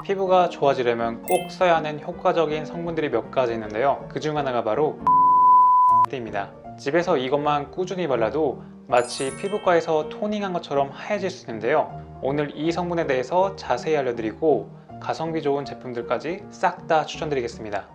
피부가 좋아지려면 꼭 써야 하는 효과적인 성분들이 몇 가지 있는데요. 그중 하나가 바로 입니다. 집에서 이것만 꾸준히 발라도 마치 피부과에서 토닝한 것처럼 하얘질 수 있는데요. 오늘 이 성분에 대해서 자세히 알려드리고 가성비 좋은 제품들까지 싹 다 추천드리겠습니다.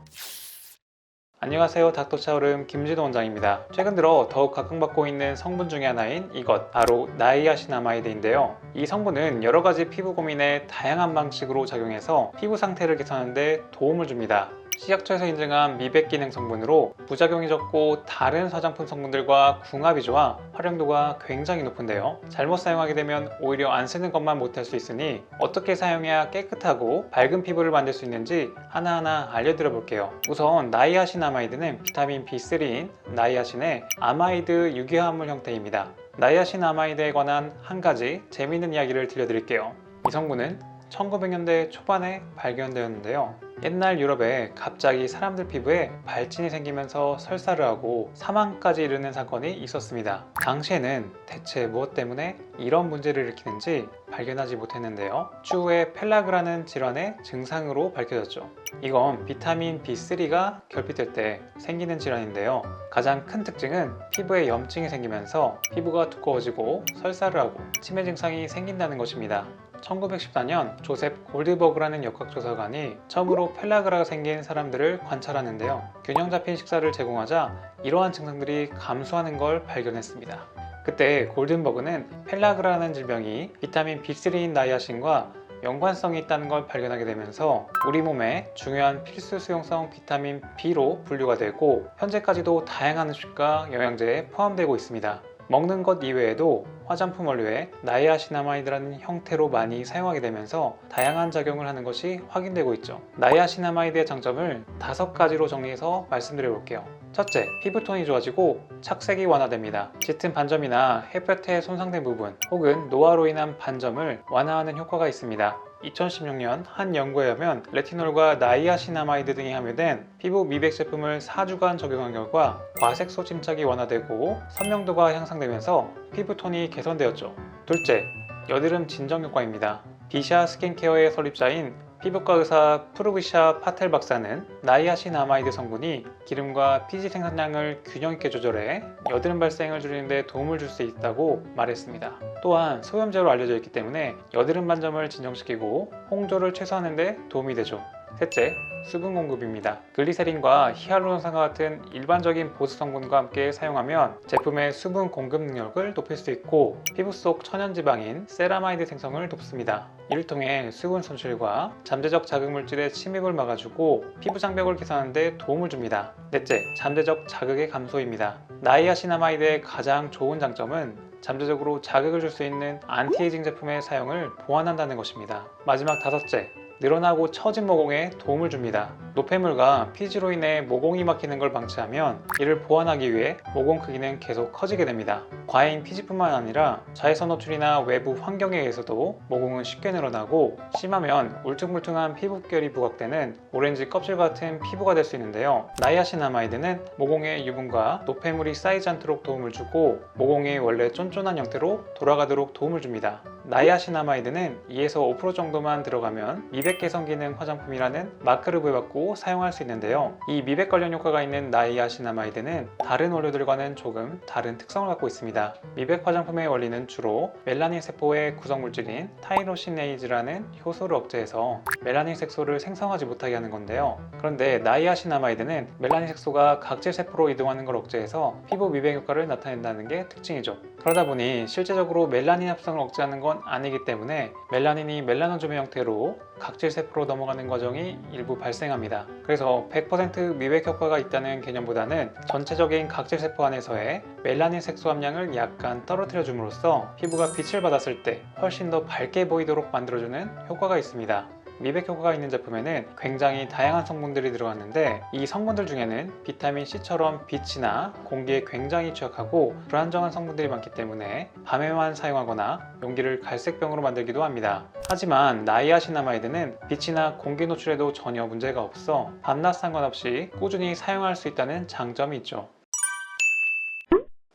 안녕하세요, 닥터차오름 김진호 원장입니다. 최근 들어 더욱 각광받고 있는 성분 중에 하나인 이것, 바로 나이아신아마이드인데요. 이 성분은 여러 가지 피부 고민에 다양한 방식으로 작용해서 피부 상태를 개선하는 데 도움을 줍니다. 식약처에서 인증한 미백 기능 성분으로 부작용이 적고 다른 화장품 성분들과 궁합이 좋아 활용도가 굉장히 높은데요. 잘못 사용하게 되면 오히려 안 쓰는 것만 못할 수 있으니 어떻게 사용해야 깨끗하고 밝은 피부를 만들 수 있는지 하나하나 알려드려 볼게요. 우선 나이아신아마이드는 비타민 B3인 나이아신의 아마이드 유기화합물 형태입니다. 나이아신아마이드에 관한 한 가지 재미있는 이야기를 들려드릴게요. 이 성분은 1900년대 초반에 발견되었는데요. 옛날 유럽에 갑자기 사람들 피부에 발진이 생기면서 설사를 하고 사망까지 이르는 사건이 있었습니다. 당시에는 대체 무엇 때문에 이런 문제를 일으키는지 발견하지 못했는데요. 추후에 펠라그라는 질환의 증상으로 밝혀졌죠. 이건 비타민 B3가 결핍될 때 생기는 질환인데요. 가장 큰 특징은 피부에 염증이 생기면서 피부가 두꺼워지고 설사를 하고 치매 증상이 생긴다는 것입니다. 1914년 조셉 골드버그라는 역학조사관이 처음으로 펠라그라가 생긴 사람들을 관찰하는데요. 균형 잡힌 식사를 제공하자 이러한 증상들이 감소하는 걸 발견했습니다. 그때 골든버그는 펠라그라는 질병이 비타민 B3인 나이아신과 연관성이 있다는 걸 발견하게 되면서 우리 몸에 중요한 필수 수용성 비타민 B로 분류가 되고 현재까지도 다양한 음식과 영양제에 포함되고 있습니다. 먹는 것 이외에도 화장품 원료에 나이아신아마이드라는 형태로 많이 사용하게 되면서 다양한 작용을 하는 것이 확인되고 있죠. 나이아신아마이드의 장점을 5가지로 정리해서 말씀드려 볼게요. 첫째, 피부톤이 좋아지고 착색이 완화됩니다. 짙은 반점이나 햇볕에 손상된 부분 혹은 노화로 인한 반점을 완화하는 효과가 있습니다. 2016년 한 연구에 의하면 레티놀과 나이아신아마이드 등이 함유된 피부 미백 제품을 4주간 적용한 결과 과색소 침착이 완화되고 선명도가 향상되면서 피부톤이 개선되었죠. 둘째, 여드름 진정 효과입니다. 비샤 스킨케어의 설립자인 피부과 의사 프루비샤 파텔 박사는 나이아신아마이드 성분이 기름과 피지 생산량을 균형 있게 조절해 여드름 발생을 줄이는 데 도움을 줄 수 있다고 말했습니다. 또한 소염제로 알려져 있기 때문에 여드름 반점을 진정시키고 홍조를 최소화하는 데 도움이 되죠. 셋째, 수분 공급입니다. 글리세린과 히알루론산과 같은 일반적인 보습 성분과 함께 사용하면 제품의 수분 공급 능력을 높일 수 있고 피부 속 천연지방인 세라마이드 생성을 돕습니다. 이를 통해 수분 손실과 잠재적 자극 물질의 침입을 막아주고 피부 장벽을 개선하는 데 도움을 줍니다. 넷째, 잠재적 자극의 감소입니다. 나이아신아마이드의 가장 좋은 장점은 잠재적으로 자극을 줄 수 있는 안티에이징 제품의 사용을 보완한다는 것입니다. 마지막 다섯째, 늘어나고 처진 모공에 도움을 줍니다. 노폐물과 피지로 인해 모공이 막히는 걸 방치하면 이를 보완하기 위해 모공 크기는 계속 커지게 됩니다. 과잉 피지뿐만 아니라 자외선 노출이나 외부 환경에 의해서도 모공은 쉽게 늘어나고 심하면 울퉁불퉁한 피부결이 부각되는 오렌지 껍질 같은 피부가 될 수 있는데요. 나이아신아마이드는 모공의 유분과 노폐물이 쌓이지 않도록 도움을 주고 모공이 원래 쫀쫀한 형태로 돌아가도록 도움을 줍니다. 나이아신아마이드는 2에서 5% 정도만 들어가면 미백 개선 기능 화장품이라는 마크를 부여받고 사용할 수 있는데요. 이 미백 관련 효과가 있는 나이아신아마이드는 다른 원료들과는 조금 다른 특성을 갖고 있습니다. 미백 화장품의 원리는 주로 멜라닌 세포의 구성물질인 타이로시네이즈라는 효소를 억제해서 멜라닌 색소를 생성하지 못하게 하는 건데요. 그런데 나이아신아마이드는 멜라닌 색소가 각질 세포로 이동하는 걸 억제해서 피부 미백 효과를 나타낸다는 게 특징이죠. 그러다 보니 실제적으로 멜라닌 합성을 억제하는 건 아니기 때문에 멜라닌이 멜라노즘의 형태로 각질 세포로 넘어가는 과정이 일부 발생합니다. 그래서 100% 미백 효과가 있다는 개념보다는 전체적인 각질 세포 안에서의 멜라닌 색소 함량을 약간 떨어뜨려 줌으로써 피부가 빛을 받았을 때 훨씬 더 밝게 보이도록 만들어주는 효과가 있습니다. 미백 효과가 있는 제품에는 굉장히 다양한 성분들이 들어갔는데 이 성분들 중에는 비타민C처럼 빛이나 공기에 굉장히 취약하고 불안정한 성분들이 많기 때문에 밤에만 사용하거나 용기를 갈색병으로 만들기도 합니다. 하지만 나이아신아마이드는 빛이나 공기 노출에도 전혀 문제가 없어 밤낮 상관없이 꾸준히 사용할 수 있다는 장점이 있죠.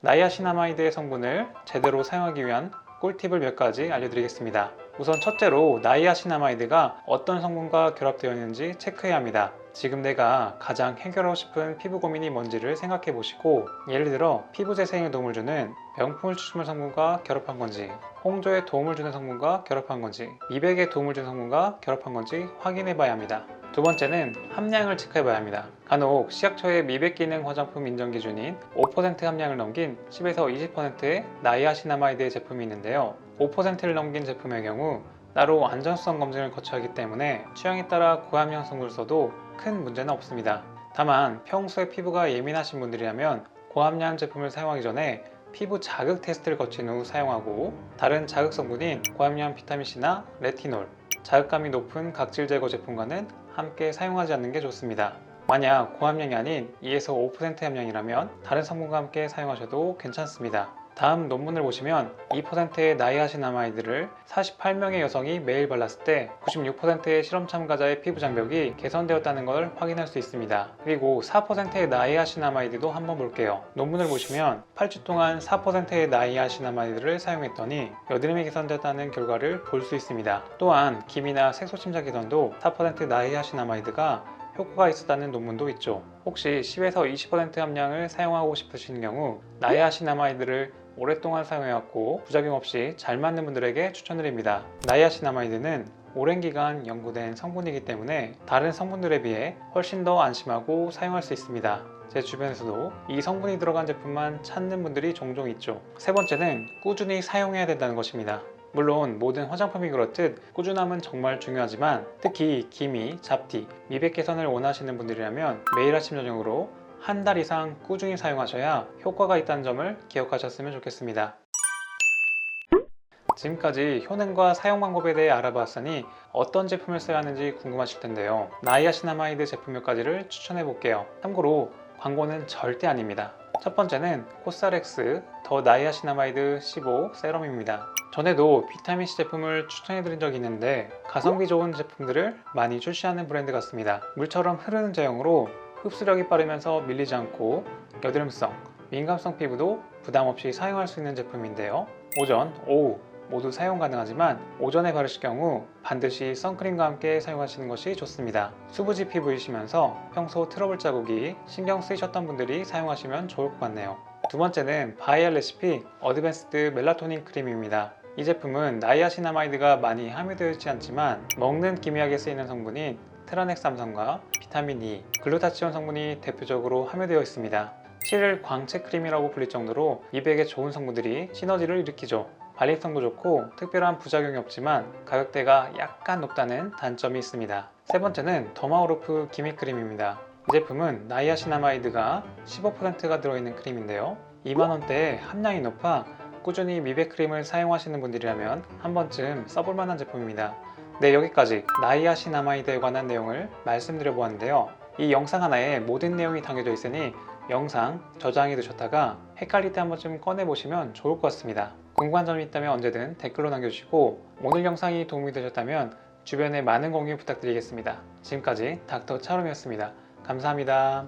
나이아신아마이드의 성분을 제대로 사용하기 위한 꿀팁을 몇 가지 알려드리겠습니다. 우선 첫째로 나이아신아마이드가 어떤 성분과 결합되어 있는지 체크해야 합니다. 지금 내가 가장 해결하고 싶은 피부 고민이 뭔지를 생각해 보시고, 예를 들어 피부 재생에 도움을 주는 명품 추출물 성분과 결합한 건지, 홍조에 도움을 주는 성분과 결합한 건지, 미백에 도움을 주는 성분과 결합한 건지 확인해 봐야 합니다. 두 번째는 함량을 체크해 봐야 합니다. 간혹 식약처의 미백 기능 화장품 인정 기준인 5% 함량을 넘긴 10에서 20%의 나이아신아마이드의 제품이 있는데요. 5%를 넘긴 제품의 경우 따로 안전성 검증을 거쳐야 하기 때문에 취향에 따라 고함량 성분을 써도 큰 문제는 없습니다. 다만 평소에 피부가 예민하신 분들이라면 고함량 제품을 사용하기 전에 피부 자극 테스트를 거친 후 사용하고, 다른 자극 성분인 고함량 비타민C나 레티놀, 자극감이 높은 각질 제거 제품과는 함께 사용하지 않는 게 좋습니다. 만약 고함량이 아닌 2에서 5% 함량이라면 다른 성분과 함께 사용하셔도 괜찮습니다. 다음 논문을 보시면 2%의 나이아신아마이드를 48명의 여성이 매일 발랐을 때 96%의 실험 참가자의 피부 장벽이 개선되었다는 걸 확인할 수 있습니다. 그리고 4%의 나이아신아마이드도 한번 볼게요. 논문을 보시면 8주 동안 4%의 나이아신아마이드를 사용했더니 여드름이 개선되었다는 결과를 볼 수 있습니다. 또한 기미나 색소 침착 개선도 4% 나이아신아마이드가 효과가 있었다는 논문도 있죠. 혹시 10에서 20% 함량을 사용하고 싶으신 경우 나이아신아마이드를 오랫동안 사용해왔고 부작용 없이 잘 맞는 분들에게 추천드립니다. 나이아신아마이드는 오랜 기간 연구된 성분이기 때문에 다른 성분들에 비해 훨씬 더 안심하고 사용할 수 있습니다. 제 주변에서도 이 성분이 들어간 제품만 찾는 분들이 종종 있죠. 세 번째는 꾸준히 사용해야 된다는 것입니다. 물론 모든 화장품이 그렇듯 꾸준함은 정말 중요하지만 특히 기미, 잡티, 미백 개선을 원하시는 분들이라면 매일 아침 저녁으로 한 달 이상 꾸준히 사용하셔야 효과가 있다는 점을 기억하셨으면 좋겠습니다. 지금까지 효능과 사용 방법에 대해 알아봤으니 어떤 제품을 써야 하는지 궁금하실 텐데요. 나이아신아마이드 제품 몇 가지를 추천해 볼게요. 참고로 광고는 절대 아닙니다. 첫 번째는 코스알엑스 더 나이아신아마이드 15 세럼입니다. 전에도 비타민C 제품을 추천해드린 적이 있는데 가성비 좋은 제품들을 많이 출시하는 브랜드 같습니다. 물처럼 흐르는 제형으로 흡수력이 빠르면서 밀리지 않고 여드름성, 민감성 피부도 부담 없이 사용할 수 있는 제품인데요. 오전, 오후 모두 사용 가능하지만 오전에 바르실 경우 반드시 선크림과 함께 사용하시는 것이 좋습니다. 수부지 피부이시면서 평소 트러블 자국이 신경 쓰이셨던 분들이 사용하시면 좋을 것 같네요. 두 번째는 바이알 레시피 어드밴스드 멜라토닌 크림입니다. 이 제품은 나이아신아마이드가 많이 함유되어 있지 않지만 먹는 기미약에 쓰이는 성분인 트라넥삼산과 비타민 E, 글루타치온 성분이 대표적으로 함유되어 있습니다. 실을 광채 크림이라고 불릴 정도로 미백에 좋은 성분들이 시너지를 일으키죠. 발림성도 좋고 특별한 부작용이 없지만 가격대가 약간 높다는 단점이 있습니다. 세 번째는 더마우로프 기미 크림입니다. 이 제품은 나이아신아마이드가 15%가 들어있는 크림인데요. 2만원대에 함량이 높아 꾸준히 미백 크림을 사용하시는 분들이라면 한 번쯤 써볼 만한 제품입니다. 네, 여기까지 나이아신아마이드에 관한 내용을 말씀드려 보았는데요. 이 영상 하나에 모든 내용이 담겨져 있으니 영상 저장해 두셨다가 헷갈릴 때 한 번쯤 꺼내 보시면 좋을 것 같습니다. 궁금한 점이 있다면 언제든 댓글로 남겨주시고 오늘 영상이 도움이 되셨다면 주변에 많은 공유 부탁드리겠습니다. 지금까지 닥터 차롬이었습니다. 감사합니다.